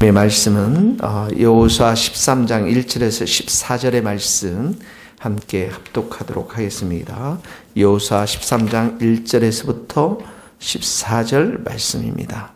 말씀은 여호수아 13장 1절에서 14절의 말씀 함께 합독하도록 하겠습니다. 여호수아 13장 1절에서부터 14절 말씀입니다.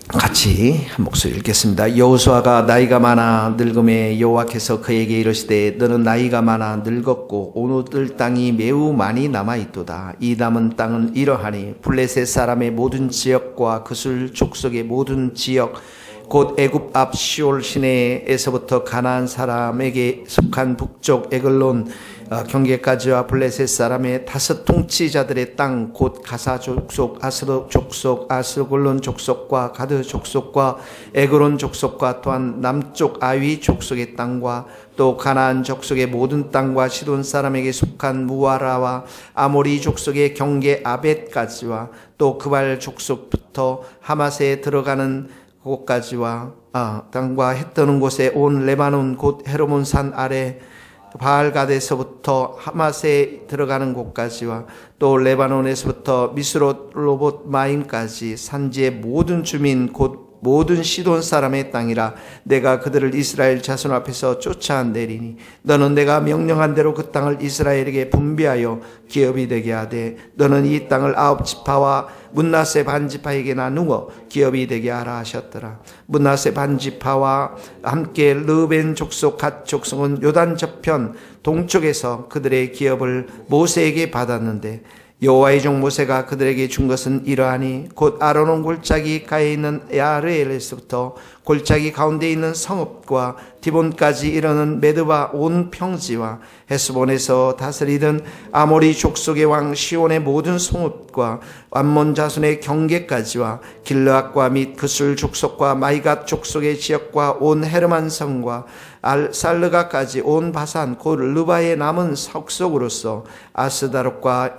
같이 한 목소리 읽겠습니다. 여호수아가 나이가 많아 늙음에 여호와께서 그에게 이르시되 너는 나이가 많아 늙었고 오늘 땅이 매우 많이 남아있도다. 이 남은 땅은 이러하니 블레셋 사람의 모든 지역과 그술 족속의 모든 지역 곧 애굽 앞 시올 시내에서부터 가나안 사람에게 속한 북쪽 에글론 경계까지와 블레셋 사람의 5 통치자들의 땅 곧 가사 족속, 아스르 족속, 아스글론 족속과 가드 족속과 에그론 족속과 또한 남쪽 아위 족속의 땅과 또 가나안 족속의 모든 땅과 시돈 사람에게 속한 무아라와 아모리 족속의 경계 아벳까지와 또 그발 족속부터 하맛에 들어가는 곳까지와 땅과 해 뜨는 곳에 온 레바논 곧 헤르몬 산 아래 바알갓에서부터 하맛에 들어가는 곳까지와 또 레바논에서부터 미스롯 로봇 마임까지 산지의 모든 주민 곧 모든 시돈 사람의 땅이라. 내가 그들을 이스라엘 자손 앞에서 쫓아내리니 너는 내가 명령한 대로 그 땅을 이스라엘에게 분배하여 기업이 되게 하되 너는 이 땅을 9지파와 므낫세 반지파에게 나누어 기업이 되게 하라 하셨더라. 므낫세 반지파와 함께 르벤 족속 갓 족속은 요단 저편 동쪽에서 그들의 기업을 모세에게 받았는데 여호와의 종 모세가 그들에게 준 것은 이러하니 곧 아르논 골짜기 가에 있는 야르엘에서부터 골짜기 가운데 있는 성읍과 디본까지 이르는 메드바 온 평지와 헤스본에서 다스리던 아모리 족속의 왕 시온의 모든 성읍과 암몬 자손의 경계까지와 길르앗과 및 그술 족속과 마이갓 족속의 지역과 온 헤르만 성과 살르가까지 온 바산 곧 르바의 남은 석속으로서 아스다롯과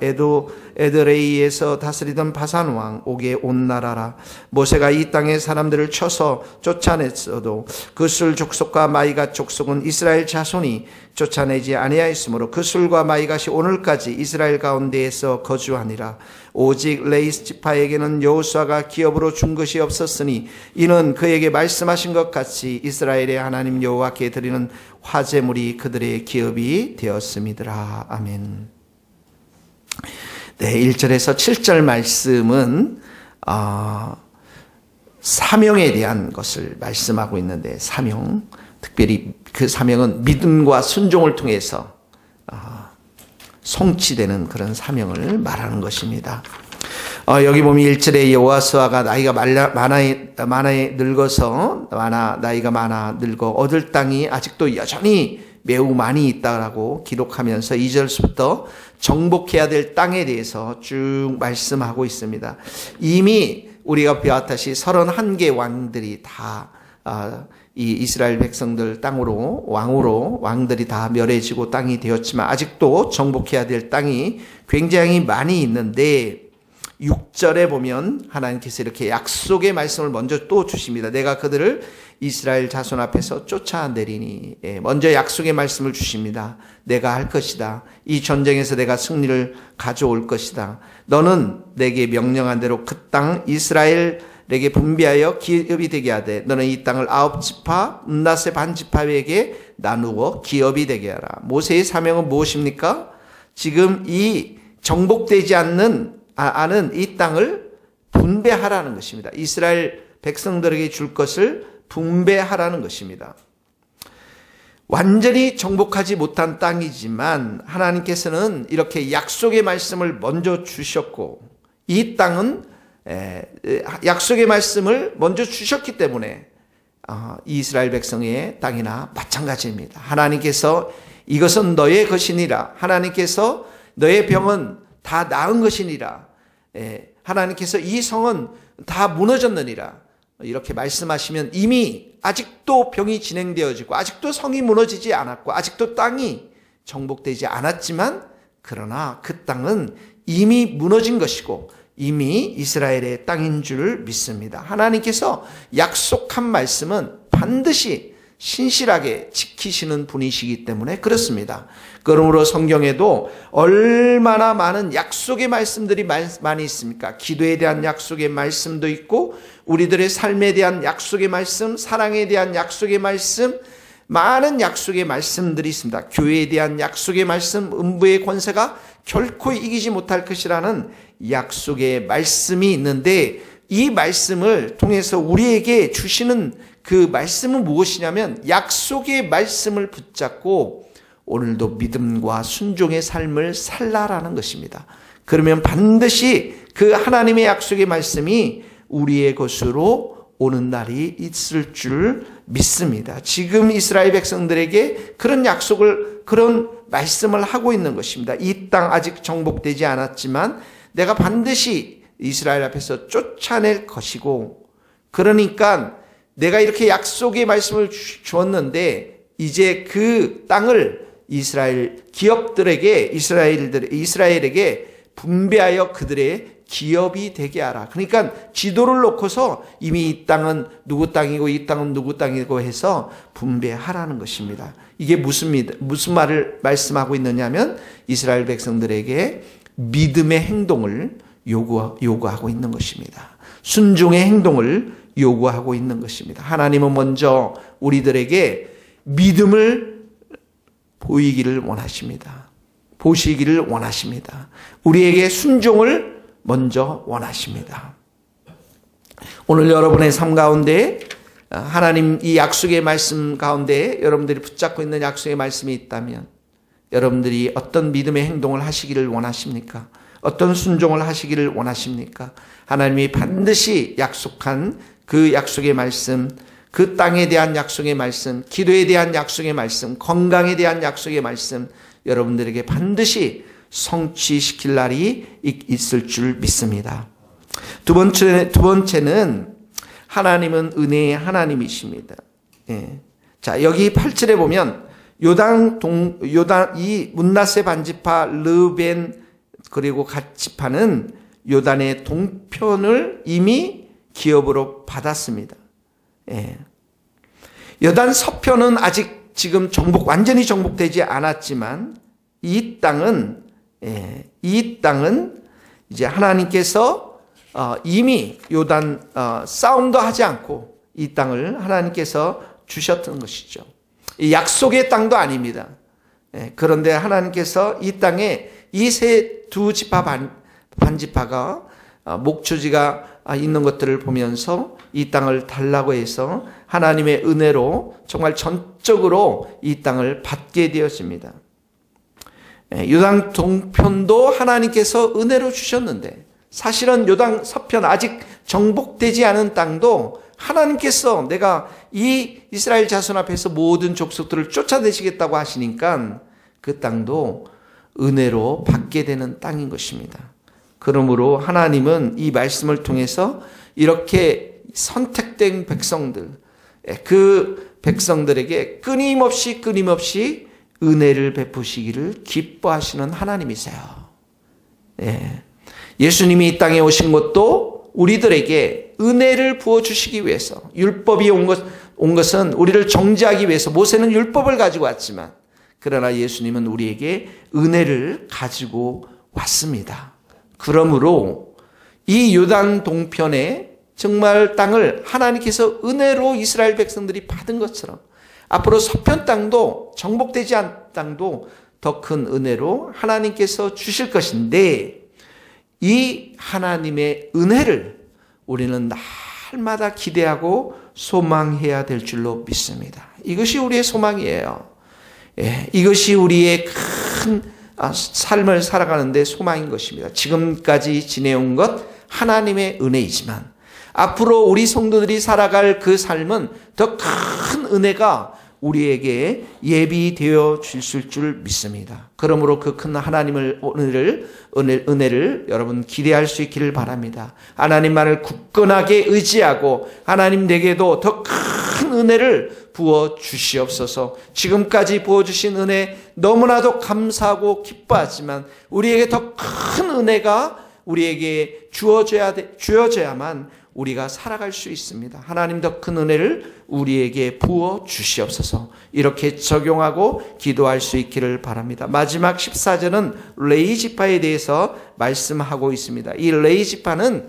에드레이에서 다스리던 바산 왕 옥의 온 나라라. 모세가 이 땅의 사람들을 쳐서 쫓아냈어도 그술 족속과 마이갓 족속은 이스라엘 자손이 쫓아내지 아니하였으므로 그술과 마이갓이 오늘까지 이스라엘 가운데에서 거주하니라. 오직 레이스 지파에게는 여호수아가 기업으로 준 것이 없었으니 이는 그에게 말씀하신 것 같이 이스라엘의 하나님 여호와께 드리는 화제물이 그들의 기업이 되었음이더라. 아멘. 네, 1절에서 7절 말씀은 사명에 대한 것을 말씀하고 있는데, 사명, 특별히 그 사명은 믿음과 순종을 통해서 성취되는 그런 사명을 말하는 것입니다. 여기 보면 1절에 여호수아가 나이가 나이가 많아 늙어 얻을 땅이 아직도 여전히 매우 많이 있다라고 기록하면서 2절부터 정복해야 될 땅에 대해서 쭉 말씀하고 있습니다. 이미 우리가 보았다시 31개 왕들이 다 이 이스라엘 백성들 땅으로 왕들이 다 멸해지고 땅이 되었지만 아직도 정복해야 될 땅이 굉장히 많이 있는데 6절에 보면 하나님께서 이렇게 약속의 말씀을 먼저 또 주십니다. 내가 그들을 이스라엘 자손 앞에서 쫓아내리니, 먼저 약속의 말씀을 주십니다. 내가 할 것이다. 이 전쟁에서 내가 승리를 가져올 것이다. 너는 내게 명령한 대로 그 땅 이스라엘에게 분배하여 기업이 되게 하되 너는 이 땅을 9지파 므낫세 반지파에게 나누어 기업이 되게 하라. 모세의 사명은 무엇입니까? 지금 이 정복되지 않는 이 땅을 분배하라는 것입니다. 이스라엘 백성들에게 줄 것을 분배하라는 것입니다. 완전히 정복하지 못한 땅이지만 하나님께서는 이렇게 약속의 말씀을 먼저 주셨고 이 땅은 약속의 말씀을 먼저 주셨기 때문에 이스라엘 백성의 땅이나 마찬가지입니다. 하나님께서 이것은 너의 것이니라. 하나님께서 너의 병은 다 나은 것이니라. 하나님께서 이 성은 다 무너졌느니라. 이렇게 말씀하시면 이미 아직도 병이 진행되어지고 아직도 성이 무너지지 않았고 아직도 땅이 정복되지 않았지만 그러나 그 땅은 이미 무너진 것이고 이미 이스라엘의 땅인 줄 믿습니다. 하나님께서 약속한 말씀은 반드시 신실하게 지키시는 분이시기 때문에 그렇습니다. 그러므로 성경에도 얼마나 많은 약속의 말씀들이 많이 있습니까? 기도에 대한 약속의 말씀도 있고 우리들의 삶에 대한 약속의 말씀, 사랑에 대한 약속의 말씀, 많은 약속의 말씀들이 있습니다. 교회에 대한 약속의 말씀, 음부의 권세가 결코 이기지 못할 것이라는 약속의 말씀이 있는데 이 말씀을 통해서 우리에게 주시는 그 말씀은 무엇이냐면 약속의 말씀을 붙잡고 오늘도 믿음과 순종의 삶을 살라라는 것입니다. 그러면 반드시 그 하나님의 약속의 말씀이 우리의 것으로 오는 날이 있을 줄 믿습니다. 지금 이스라엘 백성들에게 그런 약속을, 그런 말씀을 하고 있는 것입니다. 이 땅 아직 정복되지 않았지만 내가 반드시 이스라엘 앞에서 쫓아낼 것이고, 그러니까 내가 이렇게 약속의 말씀을 주었는데 이제 그 땅을 이스라엘 기업들에게, 이스라엘에게 분배하여 그들의 기업이 되게 하라. 그러니까 지도를 놓고서 이미 이 땅은 누구 땅이고 이 땅은 누구 땅이고 해서 분배하라는 것입니다. 이게 무슨 말을 말씀하고 있느냐면 이스라엘 백성들에게 믿음의 행동을 요구하고 있는 것입니다. 순종의 행동을 요구하고 있는 것입니다. 하나님은 먼저 우리들에게 믿음을 보이기를 원하십니다. 보시기를 원하십니다. 우리에게 순종을 먼저 원하십니다. 오늘 여러분의 삶 가운데 하나님 이 약속의 말씀 가운데 여러분들이 붙잡고 있는 약속의 말씀이 있다면 여러분들이 어떤 믿음의 행동을 하시기를 원하십니까? 어떤 순종을 하시기를 원하십니까? 하나님이 반드시 약속한 그 약속의 말씀, 그 땅에 대한 약속의 말씀, 기도에 대한 약속의 말씀, 건강에 대한 약속의 말씀 여러분들에게 반드시 성취시킬 날이 있을 줄 믿습니다. 두 번째는 하나님은 은혜의 하나님이십니다. 예. 자, 여기 8절에 보면 요단 이 문나세 반지파 르벤 그리고 갓 지파는 요단의 동편을 이미 기업으로 받았습니다. 예. 요단 서편은 아직 지금 완전히 정복되지 않았지만 이 땅은 이제 하나님께서 이미 요단 싸움도 하지 않고 이 땅을 하나님께서 주셨던 것이죠. 이 약속의 땅도 아닙니다. 그런데 하나님께서 이 땅에 이 두 지파 반지파가 목초지가 있는 것들을 보면서 이 땅을 달라고 해서 하나님의 은혜로 정말 전적으로 이 땅을 받게 되었습니다. 요단 동편도 하나님께서 은혜로 주셨는데 사실은 요단 서편 아직 정복되지 않은 땅도 하나님께서 내가 이 이스라엘 자손 앞에서 모든 족속들을 쫓아내시겠다고 하시니까 그 땅도 은혜로 받게 되는 땅인 것입니다. 그러므로 하나님은 이 말씀을 통해서 이렇게 선택된 백성들, 그 백성들에게 끊임없이 은혜를 베푸시기를 기뻐하시는 하나님이세요. 예수님이 이 땅에 오신 것도 우리들에게 은혜를 부어주시기 위해서, 율법이 온 것은 우리를 정죄하기 위해서, 모세는 율법을 가지고 왔지만 그러나 예수님은 우리에게 은혜를 가지고 왔습니다. 그러므로 이 요단 동편의 정말 땅을 하나님께서 은혜로 이스라엘 백성들이 받은 것처럼 앞으로 서편 땅도 정복되지 않은 땅도 더 큰 은혜로 하나님께서 주실 것인데 이 하나님의 은혜를 우리는 날마다 기대하고 소망해야 될 줄로 믿습니다. 이것이 우리의 소망이에요. 이것이 우리의 큰 삶을 살아가는데 소망인 것입니다. 지금까지 지내온 것 하나님의 은혜이지만 앞으로 우리 성도들이 살아갈 그 삶은 더 큰 은혜가 우리에게 예비되어 주실 줄 믿습니다. 그러므로 그 큰 하나님의 은혜를 여러분 기대할 수 있기를 바랍니다. 하나님만을 굳건하게 의지하고 하나님에게도 더 큰 은혜를 부어 주시옵소서. 지금까지 부어주신 은혜 너무나도 감사하고 기뻐하지만 우리에게 더 큰 은혜가 우리에게 주어져야만 우리가 살아갈 수 있습니다. 하나님 더 큰 은혜를 우리에게 부어 주시옵소서. 이렇게 적용하고 기도할 수 있기를 바랍니다. 마지막 14절은 레위지파에 대해서 말씀하고 있습니다. 이 레위지파는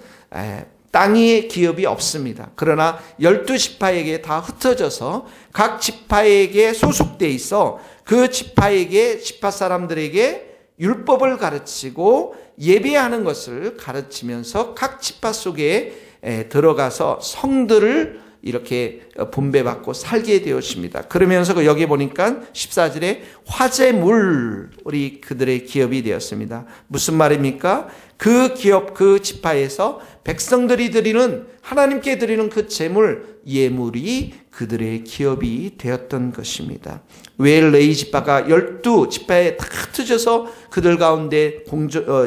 땅 위에 기업이 없습니다. 그러나 12지파에게 다 흩어져서 각 지파에게 소속돼 있어 그 지파에게 지파 사람들에게 율법을 가르치고 예배하는 것을 가르치면서 각 지파 속에 들어가서 성들을 이렇게 분배받고 살게 되었습니다. 그러면서 여기 보니까 14절에 화제물이 그들의 기업이 되었습니다. 무슨 말입니까? 그 기업, 그 지파에서 백성들이 드리는, 하나님께 드리는 그 제물, 예물이 그들의 기업이 되었던 것입니다. 왜 레위지파가 12지파에 다 흩어져서 그들 가운데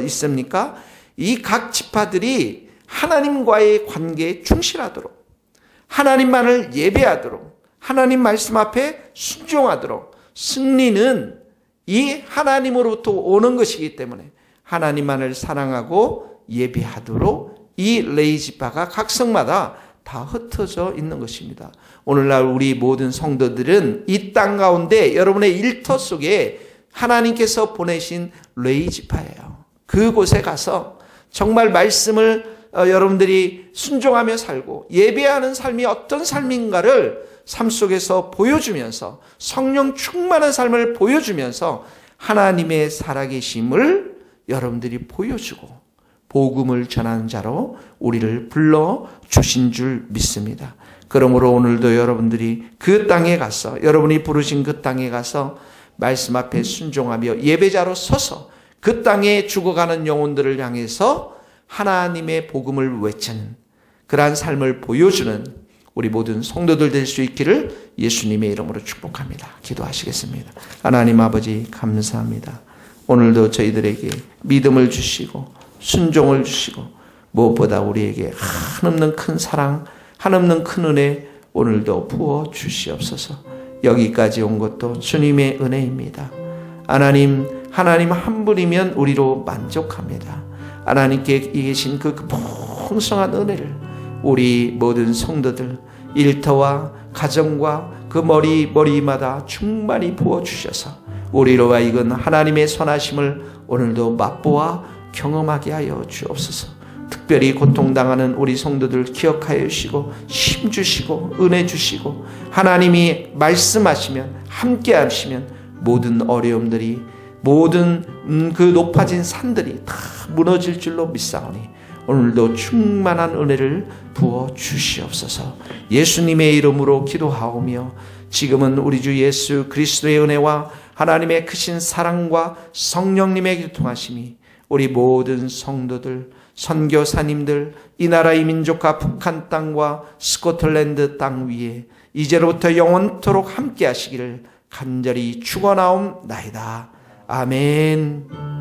있습니까? 이 각 지파들이 하나님과의 관계에 충실하도록, 하나님만을 예배하도록, 하나님 말씀 앞에 순종하도록, 승리는 이 하나님으로부터 오는 것이기 때문에 하나님만을 사랑하고 예배하도록 이 레위지파가 각 성마다 다 흩어져 있는 것입니다. 오늘날 우리 모든 성도들은 이 땅 가운데 여러분의 일터 속에 하나님께서 보내신 레위지파예요. 그곳에 가서 정말 말씀을 여러분들이 순종하며 살고 예배하는 삶이 어떤 삶인가를 삶 속에서 보여주면서 성령 충만한 삶을 보여주면서 하나님의 살아계심을 여러분들이 보여주고 복음을 전하는 자로 우리를 불러주신 줄 믿습니다. 그러므로 오늘도 여러분들이 그 땅에 가서, 여러분이 부르신 그 땅에 가서 말씀 앞에 순종하며 예배자로 서서 그 땅에 죽어가는 영혼들을 향해서 하나님의 복음을 외치는 그러한 삶을 보여주는 우리 모든 성도들 될 수 있기를 예수님의 이름으로 축복합니다. 기도하시겠습니다. 하나님 아버지 감사합니다. 오늘도 저희들에게 믿음을 주시고 순종을 주시고 무엇보다 우리에게 한없는 큰 사랑, 한없는 큰 은혜 오늘도 부어 주시옵소서. 여기까지 온 것도 주님의 은혜입니다. 하나님 한 분이면 우리로 만족합니다. 하나님께 계신 그 풍성한 은혜를 우리 모든 성도들 일터와 가정과 그 머리마다 충만히 부어주셔서 우리로 하여금 하나님의 선하심을 오늘도 맛보아 경험하게 하여 주옵소서. 특별히 고통당하는 우리 성도들 기억하여 주시고 힘 주시고 은혜 주시고 하나님이 말씀하시면 함께 하시면 모든 어려움들이 모든 그 높아진 산들이 다 무너질 줄로 믿사오니 오늘도 충만한 은혜를 부어 주시옵소서. 예수님의 이름으로 기도하오며 지금은 우리 주 예수 그리스도의 은혜와 하나님의 크신 사랑과 성령님의 교통하심이 우리 모든 성도들, 선교사님들, 이 나라 이 민족과 북한 땅과 스코틀랜드 땅 위에 이제로부터 영원토록 함께 하시기를 간절히 축원하옵나이다. 아멘.